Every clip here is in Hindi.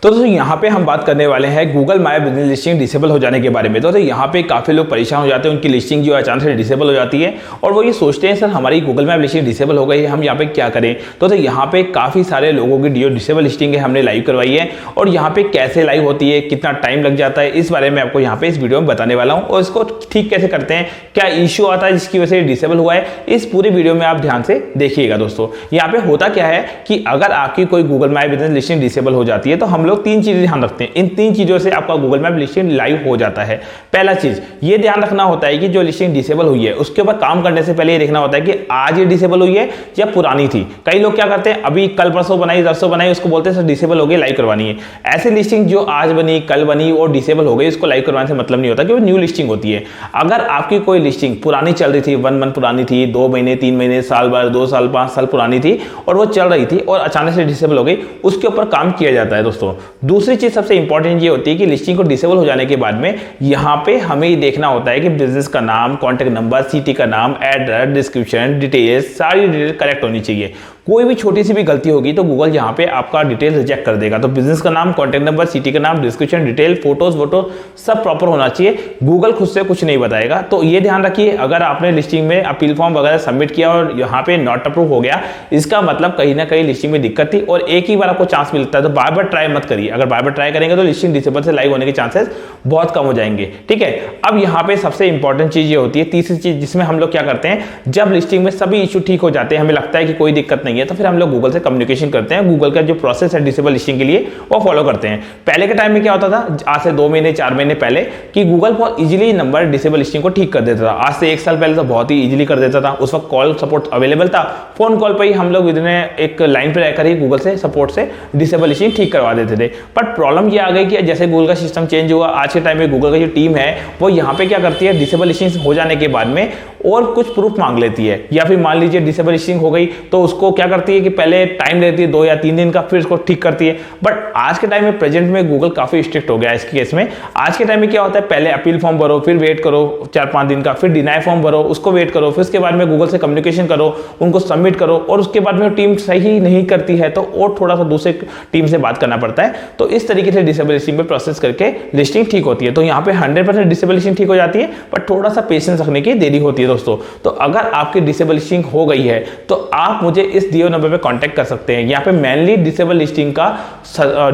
तो दोस्तों यहाँ पे हम बात करने वाले हैं Google my business listing disable हो जाने के बारे में। तो यहाँ पे काफी लोग परेशान हो जाते हैं, उनकी लिस्टिंग जो अचानक से डिसेबल हो जाती है और वो ये सोचते हैं सर हमारी गूगल मैप लिस्टिंग डिसेबल हो गई है, हम यहाँ पे क्या करें। तो यहाँ पे काफी सारे लोगों की जो डिसेबल लिस्टिंग है हमने लाइव करवाई है और यहाँ पे कैसे लाइव होती है, कितना टाइम लग जाता है, इस बारे में आपको यहाँ पे इस वीडियो में बताने वाला हूँ और इसको ठीक कैसे करते हैं, क्या इश्यू आता है जिसकी वजह से डिसेबल हुआ है, इस पूरी वीडियो में आप ध्यान से देखिएगा। दोस्तों यहाँ पे होता क्या है कि अगर आपकी कोई Google my business listing disable हो जाती है तो हम लोग तीन चीजें ध्यान रखते हैं। इन तीन चीजों से आपका गूगल मैप लिस्टिंग लाइव हो जाता है। पहला चीज ये ध्यान रखना होता है कि जो लिस्टिंग डिसेबल हुई है उसके ऊपर काम करने से पहले ये देखना होता है कि आज ये डिसेबल हुई है या पुरानी थी। कई लोग क्या करते हैं, अभी कल परसों बनाई परसों बनाई, उसको बोलते हैं सर डिसेबल हो गई, लाइव करवानी है। ऐसी लिस्टिंग जो आज बनी कल बनी और डिसेबल हो गई, इसको लाइव करवाने से मतलब नहीं होता कि वो न्यू लिस्टिंग होती है। अगर आपकी कोई लिस्टिंग पुरानी चल रही थी, 1 मंथ पुरानी थी, 2 महीने 3 महीने साल भर 2 साल 5 साल पुरानी थी और वो चल रही थी और अचानक से डिसेबल हो गई, उसके ऊपर काम किया जाता है। दोस्तों दूसरी चीज सबसे इंपॉर्टेंट ये होती है कि लिस्टिंग को डिसेबल हो जाने के बाद में यहाँ पे हमें ये देखना होता है कि बिजनेस का नाम, कॉन्टैक्ट नंबर, सिटी का नाम, एड्रेस, डिस्क्रिप्शन, डिटेल्स, सारी डिटेल करेक्ट होनी चाहिए। कोई भी छोटी सी भी गलती होगी तो गूगल यहाँ पे आपका डिटेल रिजेक्ट कर देगा। तो बिजनेस का नाम, कॉन्टैक्ट नंबर, सिटी का नाम, डिस्क्रिप्शन, डिटेल, फोटोज वोटो सब प्रॉपर होना चाहिए। गूगल खुद से कुछ नहीं बताएगा। तो ये ध्यान रखिए, अगर आपने लिस्टिंग में अपील फॉर्म वगैरह सबमिट किया और यहाँ पे नॉट अप्रूव हो गया, इसका मतलब कहीं ना कहीं लिस्टिंग में दिक्कत थी और एक ही बार आपको चांस मिलता है। तो बार बार ट्राई मत करिए। अगर बार बार ट्राई करेंगे तो लिस्टिंग डिसेबल से लाइव होने के चांसेस बहुत कम हो जाएंगे। ठीक है, अब यहाँ पे सबसे इंपॉर्टेंट चीज ये होती है, तीसरी चीज जिसमें हम लोग क्या करते हैं, जब लिस्टिंग में सभी इशू ठीक हो जाते हैं, हमें लगता है कि कोई दिक्कत नहीं है, तो फिर हम लोग गूगल से कम्युनिकेशन करते हैं। गूगल का जो प्रोसेस है डिसेबल लिस्टिंग के लिए वो फॉलो करते हैं। पहले के टाइम में क्या होता था, आज से 2 महीने 4 महीने पहले, कि गूगल बहुत इजीली नंबर डिसेबल लिस्टिंग को ठीक कर देता था। आज से 1 साल पहले तो बहुत ही इजीली कर देता था। उस वक्त कॉल सपोर्ट अवेलेबल था, फोन कॉल पर ही हम लोग विदिन एक लाइन पे रहकर ही गूगल से सपोर्ट से डिसेबल लिस्टिंग ठीक करवा देते थे। बट प्रॉब्लम ये आ गई कि जैसे गूगल का सिस्टम चेंज हुआ, आज के टाइम में गूगल की जो टीम है वो यहाँ पे क्या करती है, डिसेबल लिस्टिंग हो जाने के बाद में और कुछ प्रूफ मांग लेती है। या फिर मान लीजिए डिसेबल लिस्टिंग हो गई तो उसको क्या करती है कि पहले टाइम लेती है 2 या 3 दिन का, फिर उसको ठीक करती है। बट आज के टाइम में प्रेजेंट में गूगल काफी स्ट्रिक्ट हो गया है इसके केस में। आज के टाइम में क्या होता है, पहले अपील फॉर्म भरो, फिर वेट करो 4-5 दिन का, फिर डिनाई फॉर्म भरो, उसको वेट करो, फिर उसके बाद में गूगल से कम्युनिकेशन करो, उनको सबमिट करो और उसके बाद में टीम सही नहीं करती है तो और थोड़ा सा दूसरे टीम से बात करना पड़ता है। तो इस तरीके से डिसेबल लिस्टिंग पे प्रोसेस करके लिस्टिंग ठीक होती है। तो यहाँ पे 100% डिसेबल लिस्टिंग ठीक हो जाती है, बट थोड़ा सा पेशेंस रखने की देरी होती है। दोस्तों तो अगर आपकी डिसेबल लिस्टिंग हो गई है तो आप मुझे इस दिए नंबर पे कांटेक्ट कर सकते हैं। यहाँ पे मेनली डिसेबल लिस्टिंग का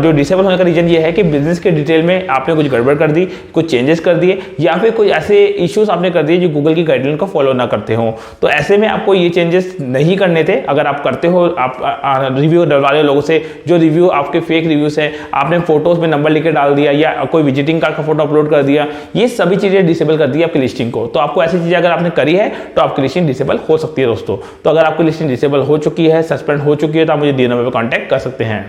जो डिसेबल होने का रीजन ये है कि बिजनेस के डिटेल में आपने कुछ गड़बड़ कर दी, कुछ चेंजेस कर दिए या फिर कोई ऐसे इश्यूज आपने कर दिए जो गूगल की गाइडलाइन को फॉलो ना करते हो। तो ऐसे में आपको ये चेंजेस नहीं करने थे। अगर आप करते हो, आप रिव्यू डलवा रहे हो लोगों से, जो रिव्यू आपके फेक रिव्यूज है, आपने फोटोज में नंबर लिख के डाल दिया या कोई विजिटिंग कार्ड का फोटो अपलोड कर दिया, ये सभी चीजें डिसेबल कर दी आपकी लिस्टिंग को। तो आपको ऐसी चीजें अगर आपने करी है तो आपकी लिस्टिंग डिसेबल हो सकती है। दोस्तों तो अगर आपकी लिस्टिंग डिसेबल हो चुकी है, सस्पेंड हो चुकी है, तो आप मुझे दिए नंबर पर कॉन्टैक्ट कर सकते हैं।